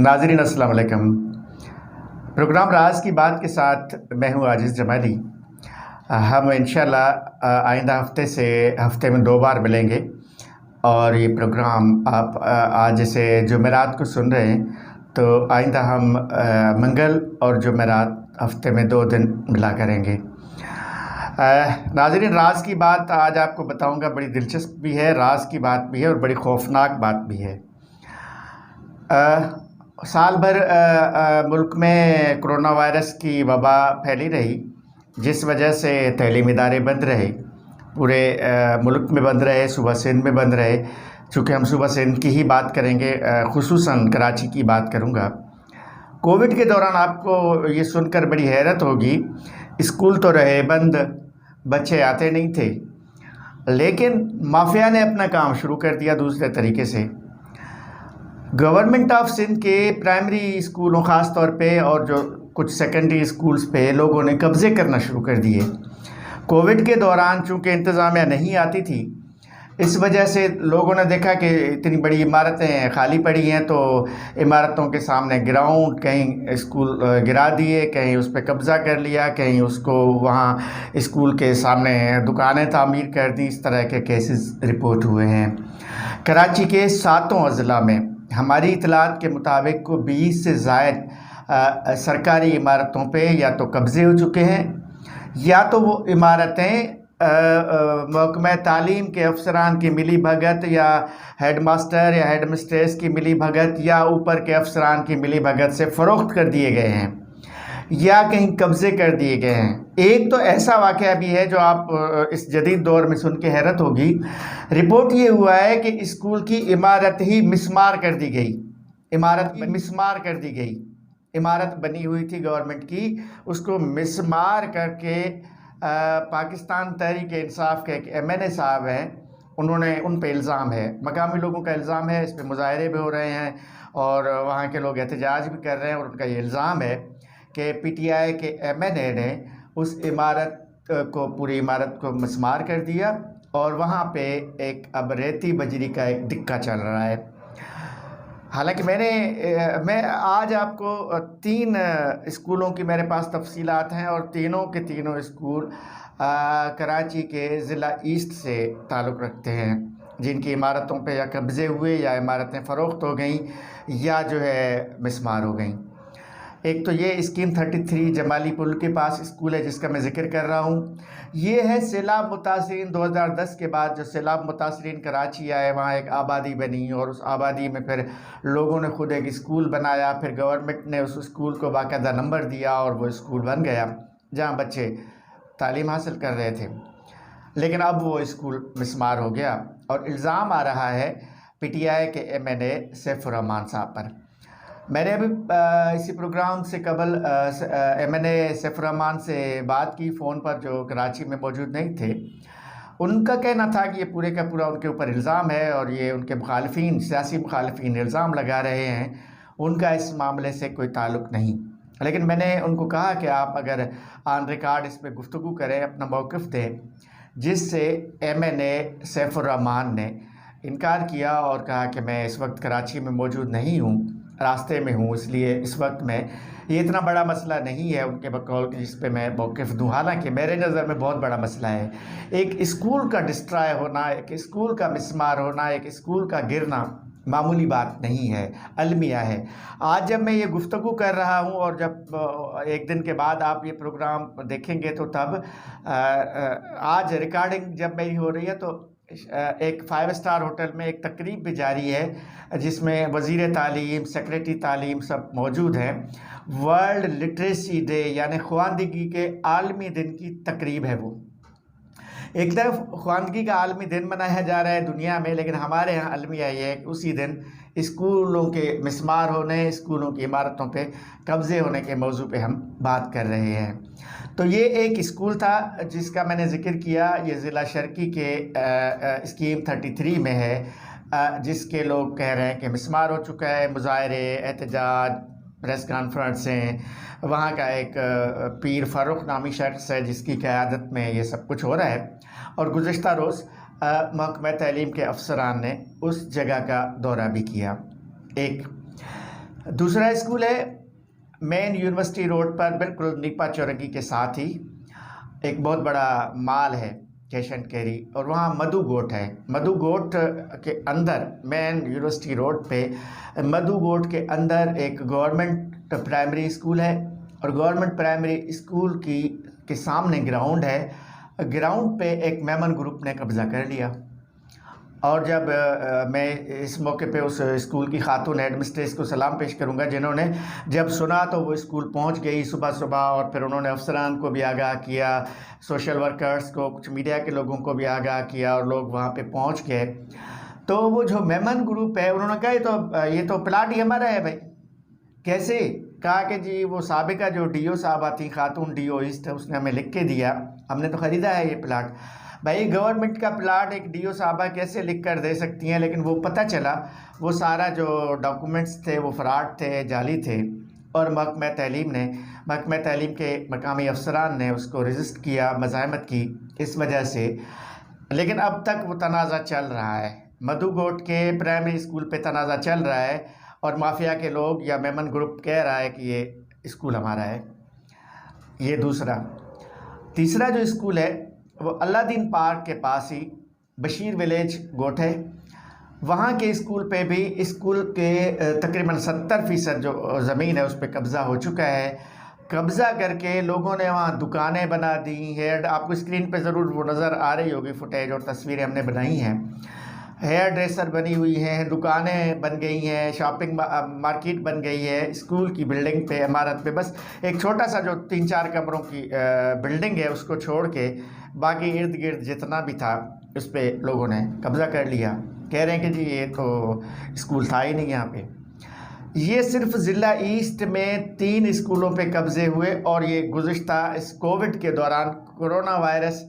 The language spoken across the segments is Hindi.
नाज़रीन अस्सलाम वालेकुम। प्रोग्राम राज की बात के साथ मैं हूँ आजिज़ जमाली। हम इंशाल्लाह आइंदा हफ्ते में 2 बार मिलेंगे और ये प्रोग्राम आप आज जैसे जुमेरात को सुन रहे हैं, तो आइंदा हम मंगल और जुमेरात हफ्ते में 2 दिन मिला करेंगे। नाज़रीन, राज की बात आज आपको बताऊंगा, बड़ी दिलचस्प भी है, राज की बात भी है और बड़ी खौफनाक बात भी है। साल भर मुल्क में कोरोना वायरस की वबा फैली रही, जिस वजह से तलीमी इदारे बंद रहे, पूरे मुल्क में बंद रहे, सूबा सिंध में बंद रहे। चूँकि हम सूबा सिंध की ही बात करेंगे, खुसूसन कराची की बात करूँगा। कोविड के दौरान आपको ये सुनकर बड़ी हैरत होगी, स्कूल तो रहे बंद, बच्चे आते नहीं थे, लेकिन माफिया ने अपना काम शुरू कर दिया दूसरे तरीके से। गवर्नमेंट ऑफ सिंध के प्राइमरी स्कूलों ख़ास तौर पे और जो कुछ सेकेंडरी स्कूल्स पे लोगों ने कब्ज़े करना शुरू कर दिए। कोविड के दौरान चूँकि इंतज़ामिया नहीं आती थी, इस वजह से लोगों ने देखा कि इतनी बड़ी इमारतें खाली पड़ी हैं, तो इमारतों के सामने ग्राउंड, कहीं स्कूल गिरा दिए, कहीं उस पर कब्ज़ा कर लिया, कहीं उसको वहाँ स्कूल के सामने दुकानें तामीर कर दी। इस तरह के केसेस रिपोर्ट हुए हैं। कराची के 7 अज़ला में हमारी इतलात के मुताबिक को 20 से ज़ायद सरकारी इमारतों पे या तो कब्ज़े हो चुके हैं, या तो वो इमारतें महकमा तालीम के अफसरान की मिली भगत या हेड मास्टर या हेड मिस्ट्रेस की मिली भगत या ऊपर के अफसरान की मिली भगत से फ़रोख्त कर दिए गए हैं या कहीं कब्ज़े कर दिए गए हैं। एक तो ऐसा वाक़या भी है जो आप इस जदीद दौर में सुन के हैरत होगी। रिपोर्ट ये हुआ है कि स्कूल की इमारत ही मिसमार कर दी गई। इमारत बनी हुई थी गवर्नमेंट की, उसको मिसमार करके पाकिस्तान तहरीक इंसाफ के एक MNA साहब हैं, उन्होंने उन पे इल्ज़ाम है, मकामी लोगों का इल्ज़ाम है, इस पर मुजाहरे भी हो रहे हैं और वहाँ के लोग एहतजाज भी कर रहे हैं, और उनका ये इल्ज़ाम है कि PTI के MNA ने उस इमारत को, पूरी इमारत को मिसमार कर दिया और वहाँ पे एक अब रेती बजरी का एक दिक्का चल रहा है। हालांकि मैं आज आपको 3 स्कूलों की मेरे पास तफसीलात हैं और तीनों के तीनों स्कूल कराची के ज़िला ईस्ट से ताल्लुक़ रखते हैं, जिनकी इमारतों पे या कब्ज़े हुए या इमारतें फ़रोख्त हो गई या जो है मिसमार हो गई। एक तो ये स्कीम 33 जमाली पुल के पास स्कूल है जिसका मैं ज़िक्र कर रहा हूँ। ये है सैलाब मुतासरीन 2010 के बाद जो सैलाब मुतासरीन कराची आए, वहाँ एक आबादी बनी और उस आबादी में फिर लोगों ने खुद एक स्कूल बनाया, फिर गवर्नमेंट ने उस स्कूल को बाकायदा नंबर दिया और वो स्कूल बन गया जहाँ बच्चे तालीम हासिल कर रहे थे। लेकिन अब वो स्कूल मिसमार हो गया और इल्ज़ाम आ रहा है PTI के MNA सैफुर रहमान साहब पर। मैंने अभी इसी प्रोग्राम से कबल MNA सैफुर रहमान से बात की फ़ोन पर, जो कराची में मौजूद नहीं थे। उनका कहना था कि ये पूरे का पूरा उनके ऊपर इल्ज़ाम है और ये उनके मुखालफिन, सियासी मुखालफिन इल्ज़ाम लगा रहे हैं, उनका इस मामले से कोई ताल्लुक़ नहीं। लेकिन मैंने उनको कहा कि आप अगर ऑन रिकॉर्ड इस पर गुफ्तगू करें, अपना मौक़िफ़ दें, जिससे MNA सैफुर रहमान ने इनकार किया और कहा कि मैं इस वक्त कराची में मौजूद नहीं हूँ, रास्ते में हूँ, इसलिए इस वक्त में ये इतना बड़ा मसला नहीं है उनके बकौल कि जिस पे मैं मौक़िफ़ दूँ। हालांकि मेरे नज़र में बहुत बड़ा मसला है। एक स्कूल का डिस्ट्रॉय होना, एक स्कूल का मिसमार होना, एक स्कूल का गिरना मामूली बात नहीं है, अलमिया है। आज जब मैं ये गुफ्तगू कर रहा हूँ और जब एक दिन के बाद आप ये प्रोग्राम देखेंगे तो तब आज रिकॉर्डिंग जब मेरी हो रही है तो एक 5 स्टार होटल में एक तकरीब भी जारी है जिसमें वज़ीर तालीम, सेक्रेटरी तालीम सब मौजूद हैं। वर्ल्ड लिटरेसी डे यानी ख़वानदगी के आलमी दिन की तकरीब है। वो एक तरफ ख़वानदगी का आलमी दिन मनाया जा रहा है दुनिया में, लेकिन हमारे यहाँ अलमिया ये है कि उसी दिन स्कूलों के मिसमार होने, स्कूलों की इमारतों पे कब्ज़े होने के मौजू पे हम बात कर रहे हैं। तो ये एक स्कूल था जिसका मैंने ज़िक्र किया, ये ज़िला शर्की के स्कीम 33 में है, जिसके लोग कह रहे हैं कि मिसमार हो चुका है। मुजाहरे, एहतजाज, प्रेस कॉन्फ्रेंसें, वहाँ का एक पीर फ़ारूक नामी शख्स है जिसकी क़यादत में ये सब कुछ हो रहा है। और गुज़श्ता रोज़ महकमा तालीम के अफसरान ने उस जगह का दौरा भी किया। एक दूसरा स्कूल है मेन यूनिवर्सिटी रोड पर, बिल्कुल नीपा चौरंगी के साथ ही एक बहुत बड़ा माल है कैश एंड कैरी, और वहाँ मधु गोट है। मधु गोट के अंदर मेन यूनिवर्सिटी रोड पे मधु गोट के अंदर एक गवर्नमेंट प्राइमरी स्कूल है, और गवर्नमेंट प्राइमरी स्कूल के सामने ग्राउंड है। ग्राउंड पे एक मेमन ग्रुप ने कब्ज़ा कर लिया, और जब मैं इस मौके पे उस स्कूल की खातून हेडमिस्ट्रेस को सलाम पेश करूंगा, जिन्होंने जब सुना तो वो स्कूल पहुंच गई सुबह सुबह, और फिर उन्होंने अफसरान को भी आगाह किया, सोशल वर्कर्स को, कुछ मीडिया के लोगों को भी आगाह किया, और लोग वहां पे पहुंच गए। तो वो जो मेमन ग्रुप है, उन्होंने कहा ये तो प्लाट ही हमारा है भाई। कैसे? कहा कि जी वो साबिका जो डीओ साहबा थी, खातून डीओ ईस्ट, उसने हमें लिख के दिया, हमने तो ख़रीदा है ये प्लाट। भाई गवर्नमेंट का प्लाट एक डीओ साहबा कैसे लिख कर दे सकती हैं? लेकिन वो पता चला वो सारा जो डॉक्यूमेंट्स थे वो फ्रॉड थे, जाली थे, और महकमा तालीम के मकामी अफसरान ने उसको रजिस्ट किया, मज़ाहमत की इस वजह से। लेकिन अब तक वो तनाज़ा चल रहा है, मधु गोट के प्राइमरी स्कूल पे तनाज़ा चल रहा है, और माफिया के लोग या मेमन ग्रुप कह रहा है कि ये स्कूल हमारा है। ये दूसरा। तीसरा जो स्कूल है वो अलादीन पार्क के पास ही बशीर विलेज गोट है। वहाँ के स्कूल पे भी स्कूल के तकरीबन 70% जो ज़मीन है उस पर कब्ज़ा हो चुका है। कब्ज़ा करके लोगों ने वहाँ दुकानें बना दी है। आपको स्क्रीन पे ज़रूर वो नज़र आ रही होगी फुटेज और तस्वीरें हमने बनाई हैं। हेयर ड्रेसर बनी हुई हैं, दुकानें बन गई हैं, शॉपिंग मार्केट बन गई है। स्कूल की बिल्डिंग पे, इमारत पे बस एक छोटा सा जो 3-4 कमरों की बिल्डिंग है उसको छोड़ के बाकी इर्द गिर्द जितना भी था उस पर लोगों ने कब्ज़ा कर लिया। कह रहे हैं कि जी ये तो स्कूल था ही नहीं यहाँ पे। ये सिर्फ ज़िला ईस्ट में 3 स्कूलों पे कब्ज़े हुए, और ये गुज़िश्ता इस कोविड के दौरान कोरोना वायरस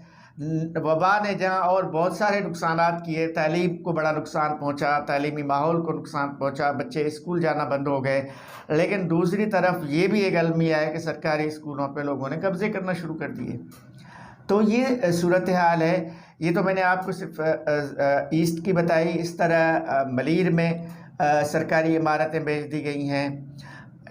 वबा ने जहाँ और बहुत सारे नुकसानात किए, तालीम को बड़ा नुकसान पहुँचा, तालीमी माहौल को नुकसान पहुँचा, बच्चे स्कूल जाना बंद हो गए। लेकिन दूसरी तरफ ये भी एक अलमिया है कि सरकारी स्कूलों पे लोगों ने कब्ज़े करना शुरू कर दिए। तो ये सूरत हाल है। ये तो मैंने आपको सिर्फ ईस्ट की बताई। इस तरह मलीर में सरकारी इमारतें बेच दी गई हैं।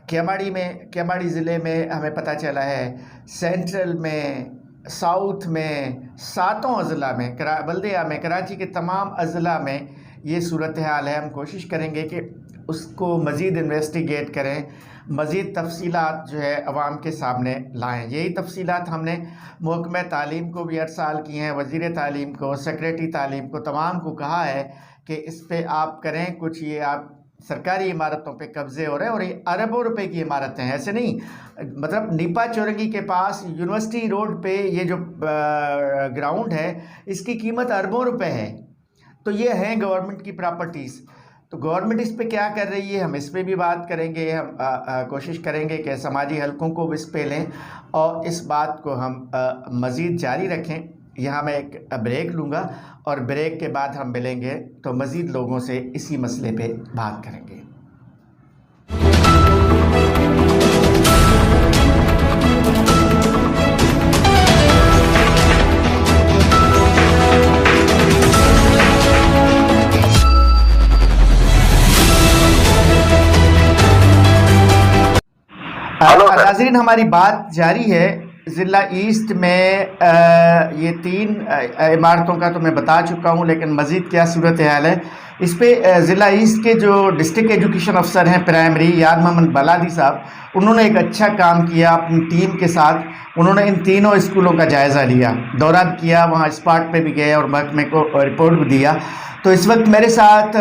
केमाड़ी ज़िले में हमें पता चला है, सेंट्रल में, साउथ में, 7 अज़ला में, बल्दिया में, कराची के तमाम अज़ला में ये सूरत हाल है। हम कोशिश करेंगे कि उसको मज़ीद इन्वेस्टिगेट करें, मज़ीद तफसीलात जो है अवाम के सामने लाएं। यही तफसीलात हमने महकमा तालीम को भी अरसाल की हैं, वज़ीर तालीम को, सेक्रेटरी तालीम को, तमाम को कहा है कि इस पर आप करें कुछ। ये आप सरकारी इमारतों पे कब्ज़े हो रहे हैं, और ये अरबों रुपए की इमारतें हैं, ऐसे नहीं। मतलब नीपा चौरंगी के पास यूनिवर्सिटी रोड पे ये जो ग्राउंड है इसकी कीमत अरबों रुपए है। तो ये हैं गवर्नमेंट की प्रॉपर्टीज़। तो गवर्नमेंट इस पे क्या कर रही है, हम इस पे भी बात करेंगे। हम कोशिश करेंगे कि समाजी हलकों को इस पे लें, और इस बात को हम मज़ीद जारी रखें। यहाँ मैं एक ब्रेक लूँगा, और ब्रेक के बाद हम मिलेंगे तो मज़ीद लोगों से इसी मसले पे बात करेंगे। नाज़रीन, हमारी बात जारी है। ज़िला ईस्ट में ये 3 इमारतों का तो मैं बता चुका हूँ, लेकिन मज़ीद क्या सूरत हाल है इस पे ज़िला ईस्ट के जो डिस्ट्रिक्ट एजुकेशन अफसर हैं प्राइमरी, यार मोहम्मद बालादी साहब, उन्होंने एक अच्छा काम किया अपनी टीम के साथ। उन्होंने इन तीनों स्कूलों का जायज़ा लिया, दौरा किया, वहाँ स्पॉट पे भी गए और महकमे को रिपोर्ट भी दिया। तो इस वक्त मेरे साथ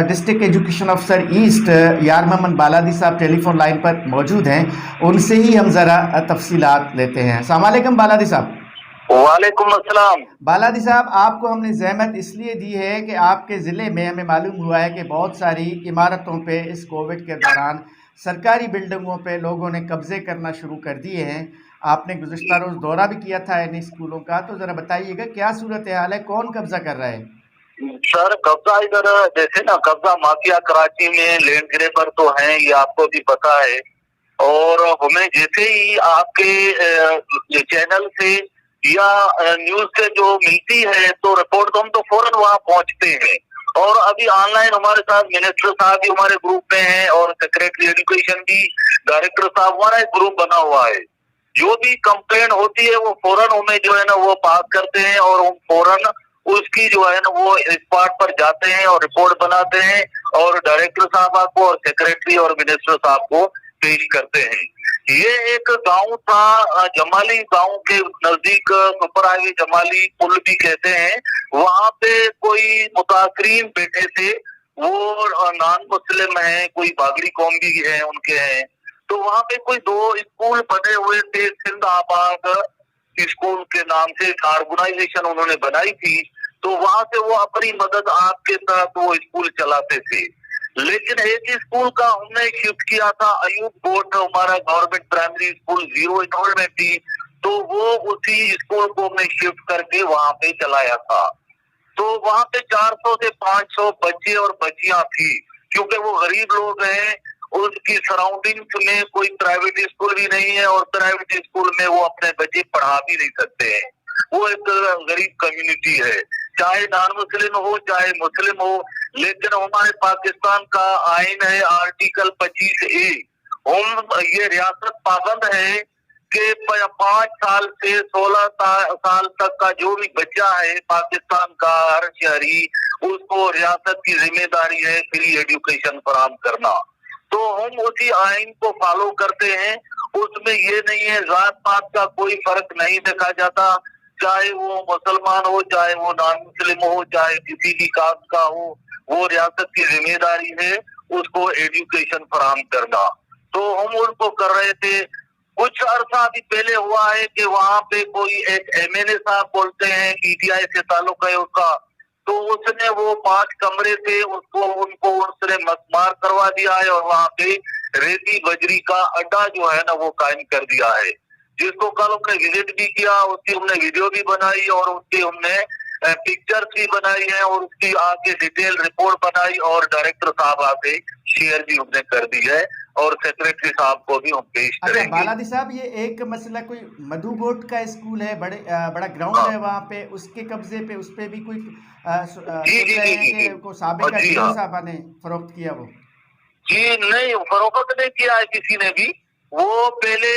डिस्ट्रिक्ट एजुकेशन अफसर ईस्ट यार मोहम्मद बालादी साहब टेलीफोन लाइन पर मौजूद हैं। उनसे ही हम ज़रा तफसीलात लेते हैं। अस्सलाम वालेकुम बालादी साहब। वालेकुम अस्सलाम। बालादी साहब, आपको हमने ज़हमत इसलिए दी है कि आपके ज़िले में हमें मालूम हुआ है कि बहुत सारी इमारतों पे इस कोविड के दौरान सरकारी बिल्डिंगों पे लोगों ने कब्ज़े करना शुरू कर दिए हैं। आपने गुज़िश्ता रोज़ दौरा भी किया था इन स्कूलों का, तो ज़रा बताइएगा क्या सूरत हाल है, कौन कब्ज़ा कर रहा है? सर, कब्जा इधर जैसे ना, कब्जा माफिया कराची में लैंड ग्रेबर तो हैं, ये आपको भी पता है। और हमें जैसे ही आपके चैनल से या न्यूज से जो मिलती है तो रिपोर्ट, तो हम तो फौरन वहां पहुंचते हैं। और अभी ऑनलाइन हमारे साथ मिनिस्टर साहब भी हमारे ग्रुप में हैं और सेक्रेटरी एजुकेशन भी, डायरेक्टर साहब, हमारा एक ग्रुप बना हुआ है। जो भी कंप्लेन होती है वो फौरन हमें जो है ना वो पास करते हैं और हम फौरन उसकी जो है ना वो स्पॉट पर जाते हैं और रिपोर्ट बनाते हैं और डायरेक्टर साहब को और सेक्रेटरी और मिनिस्टर साहब को पेश करते हैं। ये एक गांव था जमाली, गांव के नजदीक सुपर हाईवे जमाली पुल भी कहते हैं, वहां पे कोई मुतासरीन बैठे थे, वो नॉन मुस्लिम है, कोई बागड़ी कौम भी है उनके हैं। तो वहां पे कोई 2 स्कूल बने हुए थे, सिंध आबाद स्कूल के नाम से ऑर्गेनाइजेशन उन्होंने बनाई थी। तो वहां से वो अपनी मदद आपके साथ वो स्कूल चलाते थे। लेकिन एक स्कूल का हमने शिफ्ट किया था, अयूब कोट, हमारा गवर्नमेंट प्राइमरी स्कूल 0 इनरोलमेंट थी, तो वो उसी स्कूल को हमने शिफ्ट करके वहां पे चलाया था। तो वहां पे 400 से 500 बच्चे और बच्चियां थी, क्योंकि वो गरीब लोग हैं, उसकी सराउंडिंग्स में कोई प्राइवेट स्कूल भी नहीं है और प्राइवेट स्कूल में वो अपने बच्चे पढ़ा भी नहीं सकते हैं। वो एक गरीब कम्युनिटी है, चाहे नॉन मुस्लिम हो चाहे मुस्लिम हो। लेकिन हमारे पाकिस्तान का आइन है आर्टिकल 25A, हम ये रियासत पाबंद है कि 5 साल से 16 साल तक का जो भी बच्चा है पाकिस्तान का हर शहरी, उसको रियासत की जिम्मेदारी है फ्री एजुकेशन फराहम करना। तो हम उसी आइन को फॉलो करते हैं, उसमें ये नहीं है जात पात का कोई फर्क नहीं देखा जाता, चाहे वो मुसलमान हो चाहे वो नॉन मुस्लिम हो चाहे किसी भी कास्ट का हो, वो रियासत की जिम्मेदारी है उसको एजुकेशन फराहम करना। तो हम उनको कर रहे थे। कुछ अर्सा अभी पहले हुआ है कि वहां पे कोई एक MNA साहब बोलते हैं, PTI से ताल्लुक है उसका, तो उसने वो 5 कमरे थे उनको उसने मस्मार करवा दिया है और वहां पे रेती बजरी का अड्डा जो है ना वो कायम कर दिया है, जिसको कल हमने विजिट भी किया, उसकी हमने वीडियो भी बनाई और उसकी हमने पिक्चर्स भी बनाई है और उसकी आके डिटेल रिपोर्ट बनाई और डायरेक्टर साहब आके शेयर भी हमने कर दी है और सेक्रेटरी साहब को भी हम पेश अच्छा करेंगे। बालादी साहब, ये एक मसला कोई मधु बोट का स्कूल है, बड़ा ग्राउंड हाँ। है वहाँ पे, उसके कब्जे पे उस पे भी कोई जी सुन जी रहे जी हैं जी कि जी को साबिका जी डीओ हाँ साहबा ने फरोख्त किया वो? जी, नहीं फरोख्त नहीं किया है किसी ने भी। वो पहले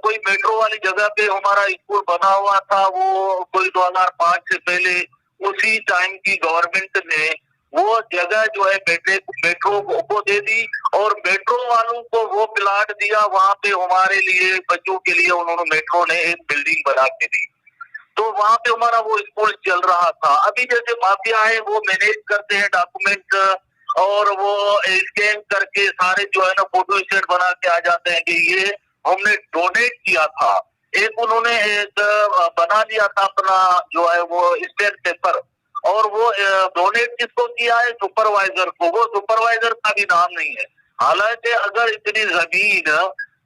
कोई मेट्रो वाली जगह पे हमारा स्कूल बना हुआ था, वो कोई 2005 से पहले उसी टाइम की गवर्नमेंट ने वो जगह जो है मेट्रो को दे दी और मेट्रो वालों को वो प्लाट दिया, वहां पे हमारे लिए बच्चों के लिए उन्होंने मेट्रो ने एक बिल्डिंग बना के दी। तो वहां पे हमारा वो स्कूल चल रहा था। अभी जैसे माफिया है वो मैनेज करते हैं डॉक्यूमेंट और वो स्कैन करके सारे जो है ना फोटो स्टेट बना के आ जाते हैं कि ये हमने डोनेट किया था। एक उन्होंने एक बना दिया था अपना जो है वो स्टैम्प पेपर, और वो डोनेट किसको किया है? सुपरवाइजर को। वो सुपरवाइजर का भी नाम नहीं है। हालांकि अगर इतनी जमीन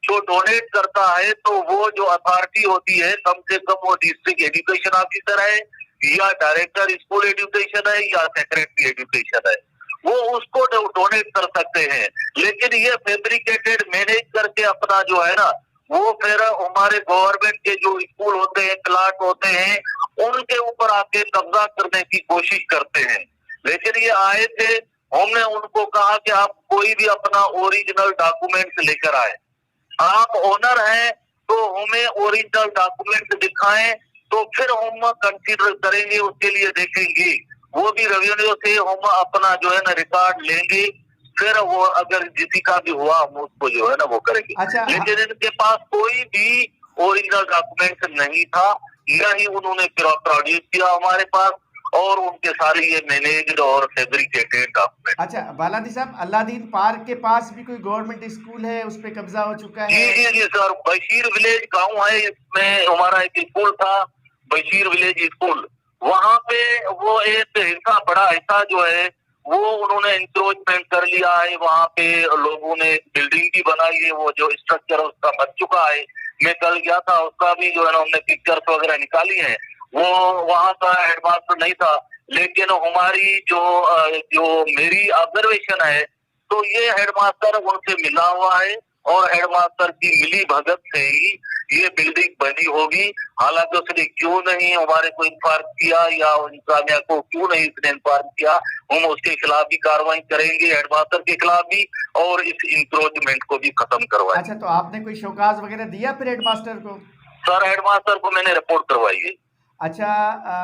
जो डोनेट करता है तो वो जो अथॉरिटी होती है कम से कम वो डिस्ट्रिक्ट एजुकेशन ऑफिसर है या डायरेक्टर स्कूल एजुकेशन है या सेक्रेटरी एजुकेशन है, वो उसको डोनेट कर सकते हैं। लेकिन ये फैब्रिकेटेड मैनेज करके अपना जो है ना वो फिर हमारे गवर्नमेंट के जो स्कूल होते हैं, प्लाट होते हैं, उनके ऊपर आके कब्जा करने की कोशिश करते हैं। लेकिन ये आए थे, हमने उनको कहा कि आप कोई भी अपना ओरिजिनल डॉक्यूमेंट्स लेकर आए, आप ओनर हैं तो हमें ओरिजिनल डॉक्यूमेंट दिखाएं, तो फिर हम कंसीडर करेंगे, उसके लिए देखेंगे। वो भी रेवेन्यू से हम अपना जो है ना रिकॉर्ड लेंगे, फिर वो अगर किसी का भी हुआ हम उसको जो है ना वो करेंगे। अच्छा लेकिन इनके पास कोई भी ओरिजिनल डॉक्यूमेंट नहीं था, यही उन्होंने प्रोड्यूस किया हमारे पास और उनके सारे ये मैनेज्ड और फैब्रिकेटेड डॉक्यूमेंट। अच्छा बालादी साहब, अल्लादीन पार्क के पास भी कोई गवर्नमेंट स्कूल है, उस पे कब्जा हो चुका जी है? जी जी सर, बशीर विलेज गांव है, इसमें हमारा एक स्कूल था बशीर विलेज स्कूल। वहां पे वो एक हिस्सा, बड़ा हिस्सा जो है वो उन्होंने इंक्रोचमेंट कर लिया है। वहां पे लोगों ने बिल्डिंग भी बनाई है, वो जो स्ट्रक्चर उसका बन चुका है। मैं कल गया था, उसका भी जो है ना हमने पिक्चर्स वगैरह निकाली है। वो वहां का हेडमास्टर नहीं था, लेकिन हमारी जो मेरी ऑब्जर्वेशन है तो ये हेडमास्टर उनसे मिला हुआ है और हेडमास्टर की मिली भगत से ही ये बिल्डिंग बनी होगी। हालांकि उसने क्यों नहीं हमारे को इन्फॉर्म किया या इंतजामिया को क्यों नहीं इसने इन्फॉर्म किया, हम उसके खिलाफ भी कार्रवाई करेंगे, हेडमास्टर के खिलाफ भी, और इस इंक्रोचमेंट को भी खत्म करवाएंगे। अच्छा, तो आपने कोई शोकाज वगैरह दिया फिर हेडमास्टर को? सर, हेडमास्टर को मैंने रिपोर्ट करवाई है। अच्छा,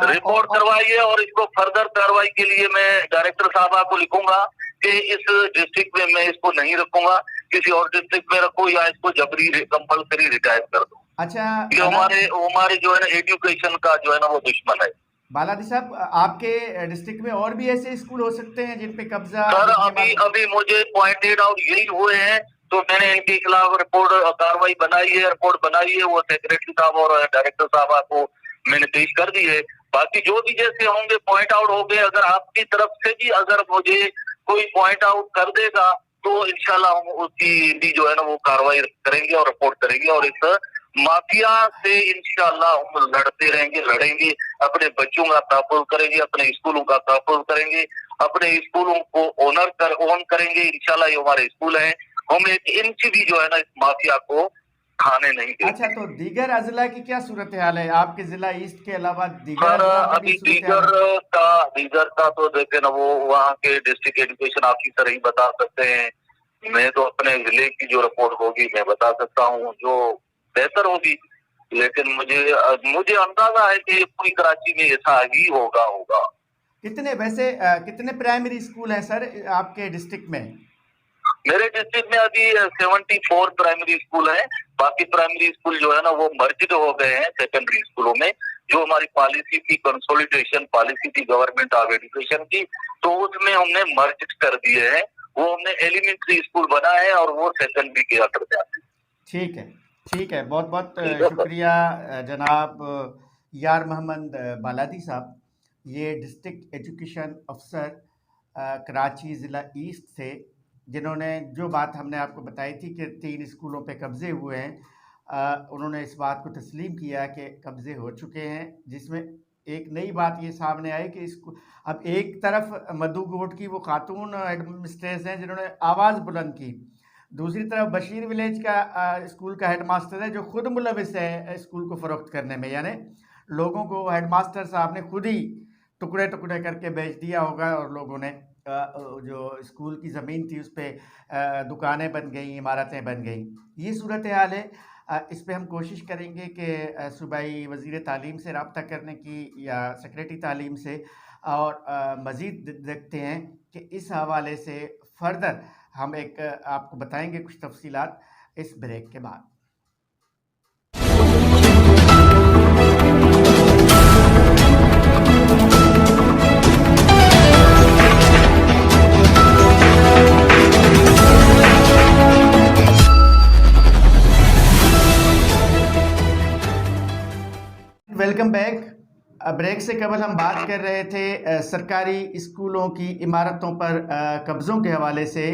रिपोर्ट करवाई है, और इसको फर्दर कार्रवाई के लिए मैं डायरेक्टर साहब को लिखूंगा कि इस डिस्ट्रिक्ट में मैं इसको नहीं रखूंगा, किसी और डिस्ट्रिक्ट में रखूं या इसको जबरी कंपल्सरी रिटायर कर दूं। अच्छा, ये हमारे जो है ना एजुकेशन का जो है ना वो दुश्मन है। बालाजी साहब, आपके डिस्ट्रिक्ट में और भी ऐसे स्कूल हो सकते हैं जिन पे कब्जा? सर, अभी मुझे पॉइंटेड आउट यही हुए हैं, तो मैंने इनके खिलाफ कार्रवाई बनाई है, रिपोर्ट बनाई है, वो सेक्रेटरी साहब और डायरेक्टर साहब को मैंने पेश कर दी है। बाकी जो भी जैसे होंगे पॉइंट आउट हो गए, अगर आपकी तरफ से भी अगर मुझे कोई पॉइंट आउट कर देगा तो इंशाल्लाह हम उसकी भी जो है ना वो कार्रवाई करेंगे और रिपोर्ट करेंगे, और इस माफिया से इंशाल्लाह हम लड़ते रहेंगे, लड़ेंगे, अपने बच्चों का तहफ़्फ़ुज़ करेंगे, अपने स्कूलों का तहफ़्फ़ुज़ करेंगे, अपने स्कूलों को ऑन करेंगे। इंशाल्लाह ये हमारे स्कूल हैं, हम एक इंच भी जो है ना इस माफिया को खाने नहीं देंगे। अच्छा, तो दीगर अजला की क्या सूरत हाल है आपके जिला ईस्ट के अलावा? सर, अभी दीगर का तो देखे ना वो वहाँ के डिस्ट्रिक्ट एजुकेशन ऑफिसर ही बता सकते हैं। मैं तो अपने जिले की जो रिपोर्ट होगी मैं बता सकता हूँ जो बेहतर होगी, लेकिन मुझे अंदाजा है कि पूरी कराची में ऐसा ही होगा। कितने प्राइमरी स्कूल हैं सर आपके डिस्ट्रिक्ट में? मेरे डिस्ट्रिक्ट में अभी 74 प्राइमरी स्कूल हैं। बाकी प्राइमरी स्कूल जो है ना वो मर्ज्ड हो गए हैं सेकेंडरी स्कूलों में। जो हमारी पॉलिसी थी, कंसोलिडेशन पॉलिसी थी गवर्नमेंट ऑफ एजुकेशन की, तो उसमें हमने मर्ज कर दिए हैं। वो हमने एलिमेंट्री स्कूल बनाए हैं और वो सेकेंडरी के अंदर जाते हैं। ठीक है, बहुत बहुत शुक्रिया जनाब यार मोहम्मद बालादी साहब, ये डिस्ट्रिक्ट एजुकेशन अफसर कराची ज़िला ईस्ट से, जिन्होंने जो बात हमने आपको बताई थी कि 3 स्कूलों पे कब्ज़े हुए हैं, उन्होंने इस बात को तस्लीम किया कि कब्ज़े हो चुके हैं, जिसमें एक नई बात ये सामने आई कि इसको अब एक तरफ मधु गोट की वो खातून एडमिनिस्ट्रेटर हैं जिन्होंने आवाज़ बुलंद की, दूसरी तरफ बशीर विलेज का स्कूल का हेडमास्टर है जो खुद मुलविस है स्कूल को फ़रोख्त करने में, यानी लोगों को हेडमास्टर साहब ने खुद ही टुकड़े टुकड़े करके बेच दिया होगा, और लोगों ने जो स्कूल की ज़मीन थी उस पर दुकानें बन गई, इमारतें बन गई। ये सूरत हाल है। इस पे हम कोशिश करेंगे कि सूबाई वज़ीर तालीम से रब्ता करने की या सेक्रेटरी तालीम से, और मज़ीद देखते हैं कि इस हवाले से फ़र्दर हम एक आपको बताएंगे कुछ तफसीलात इस ब्रेक के बाद। Welcome back. ब्रेक से कबल हम बात कर रहे थे सरकारी स्कूलों की इमारतों पर कब्ज़ों के हवाले से,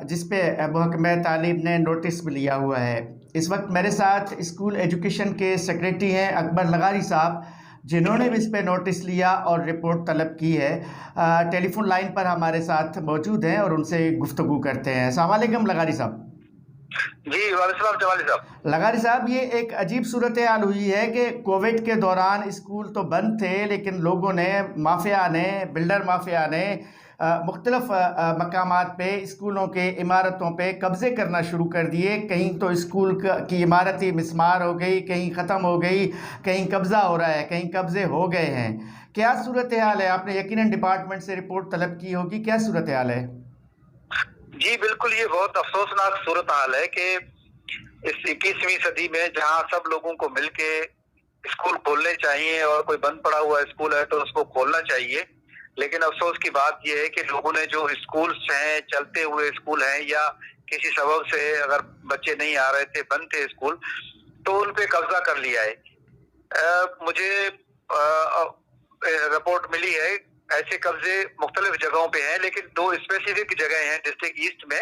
जिस पे महकमा तालीम ने नोटिस भी लिया हुआ है। इस वक्त मेरे साथ स्कूल एजुकेशन के सेक्रेटरी हैं अकबर लगारी साहब, जिन्होंने भी इस पे नोटिस लिया और रिपोर्ट तलब की है। टेलीफोन लाइन पर हमारे साथ मौजूद हैं और उनसे गुफ्तगू करते हैं। अस्सलाम वालेकुम लगारी साहब। जी वालेकुम जवाली साहब। लगारी साहब, ये एक अजीब सूरत हाल हुई है कि कोविड के दौरान स्कूल तो बंद थे, लेकिन लोगों ने, माफिया ने, बिल्डर माफिया ने मुख्तलिफ मकामात पे स्कूलों के इमारतों पे कब्ज़े करना शुरू कर दिए। कहीं तो स्कूल की इमारत ही मिसमार हो गई, कहीं ख़त्म हो गई, कहीं कब्ज़ा हो रहा है, कहीं कब्ज़े हो गए हैं। क्या सूरत हाल है? आपने यकीनन डिपार्टमेंट से रिपोर्ट तलब की होगी, क्या सूरत हाल है? जी बिल्कुल, ये बहुत अफसोसनाक सूरत हाल है कि इस 21वीं सदी में जहां सब लोगों को मिलके स्कूल खोलने चाहिए और कोई बंद पड़ा हुआ स्कूल है तो उसको खोलना चाहिए, लेकिन अफसोस की बात यह है कि लोगों ने जो स्कूल्स हैं, चलते हुए स्कूल हैं या किसी सबब से अगर बच्चे नहीं आ रहे थे, बंद थे स्कूल, तो उन पे कब्जा कर लिया है। मुझे रिपोर्ट मिली है, ऐसे कब्जे मुख्तलिफ जगहों पे हैं, लेकिन 2 स्पेसिफिक जगह हैं डिस्ट्रिक्ट ईस्ट में।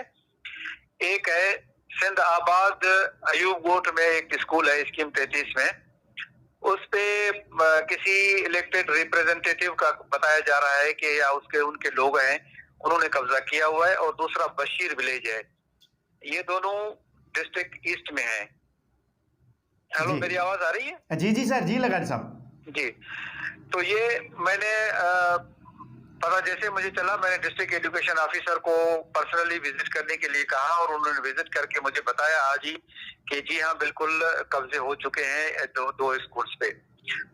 एक है सिंध आबाद अयूब गोट में एक स्कूल है स्कीम 33 में, उस पे किसी इलेक्टेड रिप्रेजेंटेटिव का बताया जा रहा है कि या उनके लोग हैं, उन्होंने कब्जा किया हुआ है। और दूसरा बशीर विलेज है, ये दोनों डिस्ट्रिक्ट ईस्ट में है। हेलो, जी। मेरी आवाज आ रही है? जी जी सर, जी लगारी साहब। जी। तो ये मैंने पता जैसे मुझे चला, मैंने डिस्ट्रिक्ट एजुकेशन ऑफिसर को पर्सनली विजिट करने के लिए कहा और उन्होंने विजिट करके मुझे बताया आज ही कि जी हाँ बिल्कुल कब्जे हो चुके हैं दो स्कूल्स पे।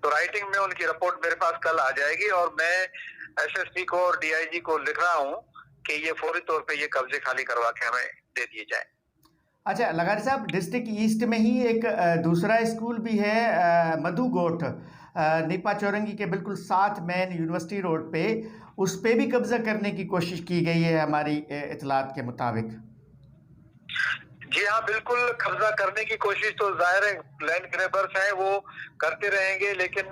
तो राइटिंग में उनकी रिपोर्ट मेरे पास कल आ जाएगी और मैं एसएसपी को और डीआईजी को लिख रहा हूँ कि ये फौरी तौर पे ये कब्जे खाली करवा के हमें दे दिए जाए। अच्छा लगारी साहब, डिस्ट्रिक्ट ईस्ट में ही एक दूसरा स्कूल भी है, मधु गोठ, निपा चौरंगी के बिल्कुल साथ मेन यूनिवर्सिटी रोड पे, उस पे भी कब्जा करने की कोशिश की गई है हमारी इतलात के मुताबिक। जी हाँ, बिल्कुल कब्जा करने की कोशिश तो जाहिर है लैंड ग्रैबर्स हैं वो करते रहेंगे, लेकिन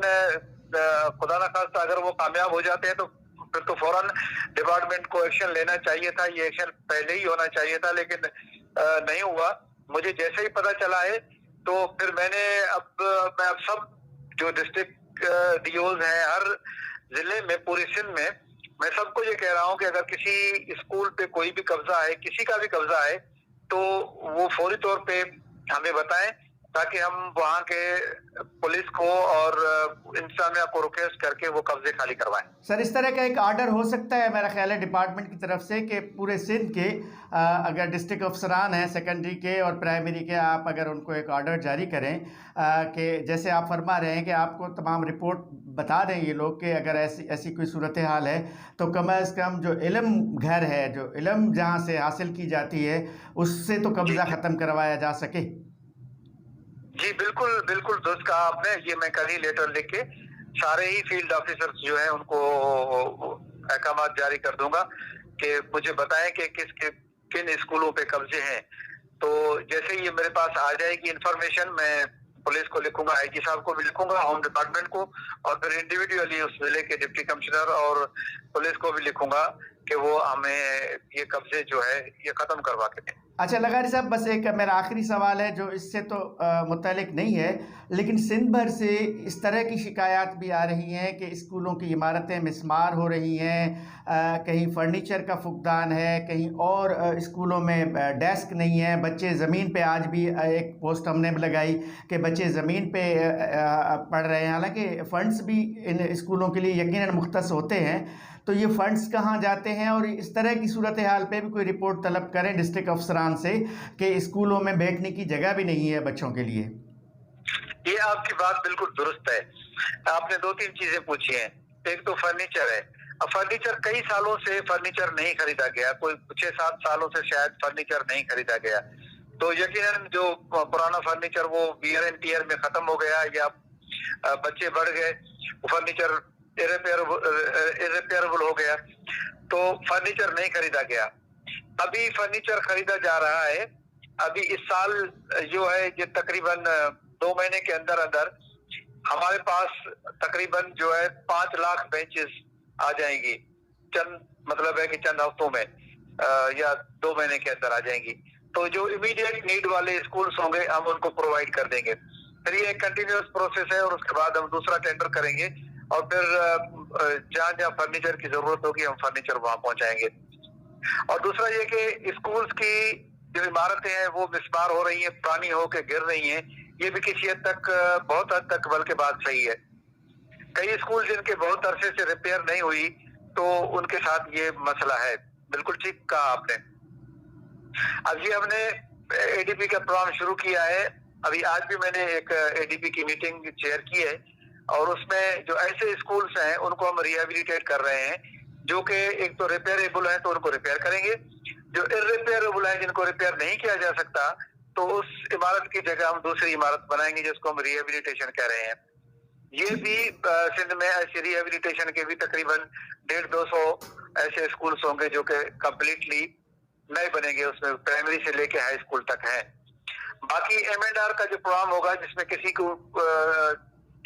खुदा ना खास्ता अगर वो कामयाब हो जाते हैं तो फिर तो फौरन डिपार्टमेंट को एक्शन लेना चाहिए था। ये एक्शन पहले ही होना चाहिए था, लेकिन नहीं हुआ। मुझे जैसे ही पता चला है तो फिर मैं अब सब जो डिस्ट्रिक्ट डीओज हैं हर जिले में, पूरे सिंध में, मैं सबको ये कह रहा हूँ कि अगर किसी स्कूल पे कोई भी कब्जा है, किसी का भी कब्जा है, तो वो फौरी तौर पे हमें बताएं ताकि हम वहाँ के पुलिस को और इंतजामिया को रिक्वेस्ट करके वो कब्जे खाली करवाएं। सर, इस तरह का एक आर्डर हो सकता है मेरा ख्याल है डिपार्टमेंट की तरफ से कि पूरे सिंध के अगर डिस्ट्रिक्ट अफसरान हैं सेकेंडरी के और प्राइमरी के, आप अगर उनको एक आर्डर जारी करें कि जैसे आप फरमा रहे हैं कि आपको तमाम रिपोर्ट बता दें ये लोग कि अगर ऐसी कोई सूरत हाल है तो कम अज़ कम जो इल्म घर है, जो इल्म जहाँ से हासिल की जाती है, उससे तो कब्ज़ा ख़त्म करवाया जा सके। जी बिल्कुल बिल्कुल दुरुस्त कहा आपने। ये मैं कल ही लेटर लिख के सारे ही फील्ड ऑफिसर्स जो हैं उनको अहकाम जारी कर दूंगा कि मुझे बताएं कि किन स्कूलों पे कब्जे हैं। तो जैसे ही ये मेरे पास आ जाएगी इंफॉर्मेशन, मैं पुलिस को लिखूंगा, आईजी साहब को भी लिखूंगा, होम डिपार्टमेंट को, और फिर इंडिविजुअली उस जिले के डिप्टी कमिश्नर और पुलिस को भी लिखूंगा कि वो हमें ये कब्जे जो है ये खत्म करवा के दें। अच्छा लगारी साहब, बस एक मेरा आखिरी सवाल है जो इससे तो मुतालिक नहीं है, लेकिन सिंध भर से इस तरह की शिकायत भी आ रही हैं कि स्कूलों की इमारतें मिसमार हो रही हैं, कहीं फर्नीचर का फुकदान है, कहीं और स्कूलों में डेस्क नहीं है, बच्चे ज़मीन पे, आज भी एक पोस्ट हमने लगाई कि बच्चे ज़मीन पे पढ़ रहे हैं, हालांकि फ़ंड्स भी इन स्कूलों के लिए यकीनन मुख्तस होते हैं, तो ये फंड्स कहाँ जाते हैं? और इस तरह की सूरत हाल पे भी कोई रिपोर्ट तलब करें डिस्ट्रिक्ट अफसरान से कि स्कूलों में बैठने की जगह भी नहीं है बच्चों के लिए। ये आपकी बात बिल्कुल दुरुस्त है। आपने दो तीन चीजें पूछी हैं। एक तो फर्नीचर है। अब फर्नीचर कई सालों से फर्नीचर नहीं खरीदा गया, कोई 6-7 सालों से शायद फर्नीचर नहीं खरीदा गया, तो यकीनन जो पुराना फर्नीचर वो वियर एंड टियर में खत्म हो गया या बच्चे बढ़ गए, फर्नीचर इरेपेयरेबल हो गया, तो फर्नीचर नहीं खरीदा गया। अभी फर्नीचर खरीदा जा रहा है। अभी इस साल जो है ये तकरीबन 2 महीने के अंदर अंदर हमारे पास तकरीबन जो है 5 लाख बेंचेस आ जाएंगी। मतलब है कि चंद हफ्तों में या 2 महीने के अंदर आ जाएंगी। तो जो इमीडिएट नीड वाले स्कूल्स होंगे हम उनको प्रोवाइड कर देंगे। फिर ये एक कंटिन्यूअस प्रोसेस है और उसके बाद हम दूसरा टेंडर करेंगे और फिर जहाँ जहाँ फर्नीचर की जरूरत होगी हम फर्नीचर वहां पहुंचाएंगे। और दूसरा ये कि स्कूल्स की जो इमारतें हैं वो मिसमार हो रही हैं, पुरानी होकर गिर रही हैं, ये भी किसी हद तक, बहुत हद तक बल्कि बात सही है। कई स्कूल जिनके बहुत अरसे से रिपेयर नहीं हुई तो उनके साथ ये मसला है। बिल्कुल ठीक कहा आपने। अभी हमने एडीपी का प्रोग्राम शुरू किया है। अभी आज भी मैंने एक एडीपी की मीटिंग चेयर की है और उसमें जो ऐसे स्कूल्स हैं उनको हम रिहेबिलिटेट कर रहे हैं, जो कि एक तो रिपेयरेबल है तो उनको रिपेयर करेंगे, जो इररिपेयरेबल है जिनको रिपेयर नहीं किया जा सकता तो उस इमारत की जगह हम दूसरी इमारत बनाएंगे जिसको हम रिहेबिलिटेशन कह रहे हैं। ये भी सिंध में ऐसे रिहेबिलिटेशन के भी तकरीबन 150-200 ऐसे स्कूल्स होंगे जो कि कम्प्लीटली नए बनेंगे, उसमें प्राइमरी से लेके हाई स्कूल तक है। बाकी M&R का जो प्रोग्राम होगा जिसमें किसी को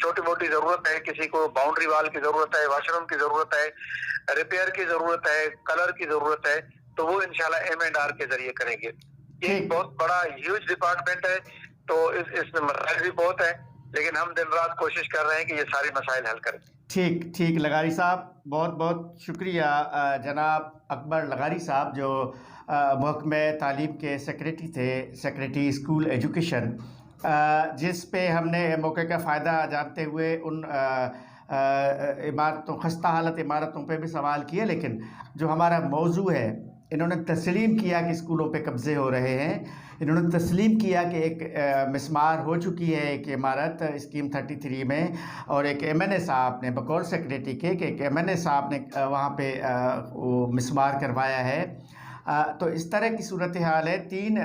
छोटी मोटी जरूरत है, किसी को बाउंड्री वाल की जरूरत है, वॉशरूम की जरूरत है, रिपेयर की जरूरत है, कलर की जरूरत है, तो वो इंशाल्लाह M&R के जरिए करेंगे। ये बहुत बड़ा ह्यूज डिपार्टमेंट है तो इसमें मसाइल भी बहुत है, लेकिन हम दिन रात कोशिश कर रहे हैं कि ये सारे मसाइल हल करें। ठीक लगारी साहब, बहुत बहुत शुक्रिया जनाब अकबर लगारी साहब, जो महकमे तालीम के सेक्रेटरी थे, सेक्रेटरी स्कूल एजुकेशन, जिस पे हमने मौके का फ़ायदा जानते हुए उन इमारतों, खस्ता हालत इमारतों पे भी सवाल किए। लेकिन जो हमारा मौजू है, इन्होंने तस्लीम किया कि स्कूलों पे कब्ज़े हो रहे हैं। इन्होंने तस्लीम किया कि एक मिसमार हो चुकी है एक इमारत स्कीम 33 में, और एक MNA साहब ने बकौल सेक्रेटरी के कि एक MNA साहब ने वहाँ पे वो मिसमार करवाया है। तो इस तरह की सूरत हाल है 3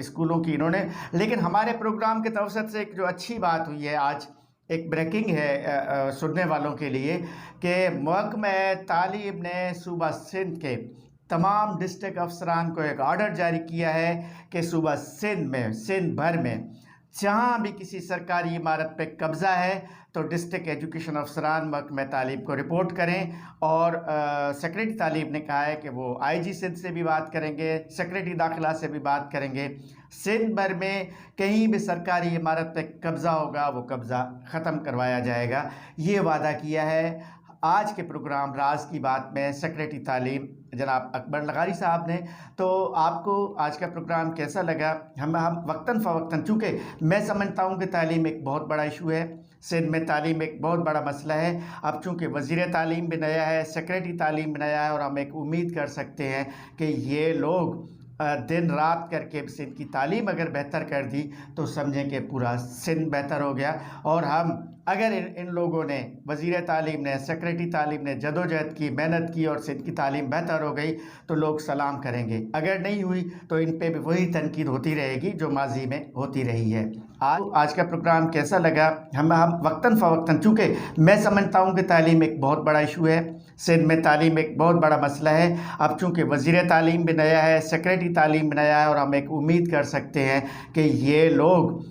स्कूलों की इन्होंने। लेकिन हमारे प्रोग्राम के तवसत से एक जो अच्छी बात हुई है, आज एक ब्रेकिंग है सुनने वालों के लिए कि महकमे तालीम ने सूबा सिंध के तमाम डिस्ट्रिक्ट अफसरान को एक ऑर्डर जारी किया है कि सूबा सिंध में, सिंध भर में जहाँ भी किसी सरकारी इमारत पे कब्ज़ा है तो डिस्ट्रिक्ट एजुकेशन अफसरान महकमे तालीम को रिपोर्ट करें। और सेक्रेटरी तालीम ने कहा है कि वो IG सिंध से भी बात करेंगे, सेक्रेटरी दाखिला से भी बात करेंगे। सिंध भर में कहीं भी सरकारी इमारत पे कब्ज़ा होगा वो कब्ज़ा ख़त्म करवाया जाएगा, ये वादा किया है। आज के प्रोग्राम राज की बात में सेक्रेटरी तालीम जनाब अकबर लगारी साहब ने। तो आपको आज का प्रोग्राम कैसा लगा? हम वक्तन फ़वक्तन, चूँकि मैं समझता हूँ कि तालीम एक बहुत बड़ा इशू है, सिंध में तालीम एक बहुत बड़ा मसला है। अब चूँकि वज़ीर तालीम भी नया है, सेक्रेटरी तालीम भी नया है, और हम एक उम्मीद कर सकते हैं कि ये लोग दिन रात करके सिंध की तालीम अगर बेहतर कर दी तो समझें कि पूरा सिंध बेहतर हो गया। और हम अगर इन लोगों ने, वज़ीर तालीम ने, सेक्रेटरी तालीम ने जदोजहद की, मेहनत की और सिंध की तालीम बेहतर हो गई तो लोग सलाम करेंगे। अगर नहीं हुई तो इन पे भी वही तनकीद होती रहेगी जो माजी में होती रही है। आज का प्रोग्राम कैसा लगा? हम वक्तन फ़वक्तन, चूँकि मैं समझता हूँ कि तालीम एक बहुत बड़ा इशू है, सिंध में तालीम एक बहुत बड़ा मसला है। अब चूँकि वज़ीर तालीम भी नया है, सेक्रेटरी तालीम भी नया है, और हम एक उम्मीद कर सकते हैं कि ये लोग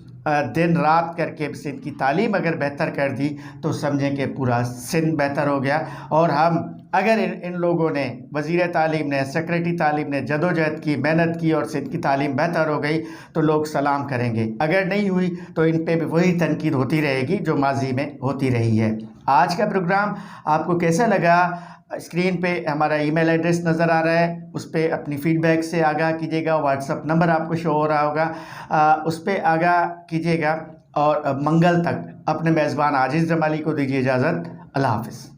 दिन रात करके सिंध की तालीम अगर बेहतर कर दी तो समझें कि पूरा सिंध बेहतर हो गया। और हम अगर इन लोगों ने, वज़ीर तालीम ने, सेक्रेटरी तालीम ने जदोजहद की, मेहनत की और सिंध की तालीम बेहतर हो गई तो लोग सलाम करेंगे। अगर नहीं हुई तो इन पे भी वही तनकीद होती रहेगी जो माजी में होती रही है। आज का प्रोग्राम आपको कैसा लगा? स्क्रीन पे हमारा ईमेल एड्रेस नज़र आ रहा है, उस पर अपनी फ़ीडबैक से आगाह कीजिएगा। व्हाट्सअप नंबर आपको शो हो रहा होगा, उस पर आगाह कीजिएगा। और मंगल तक अपने मेज़बान आजिज़ जमाली को दीजिए इजाज़त। अल्लाह हाफ़िज़।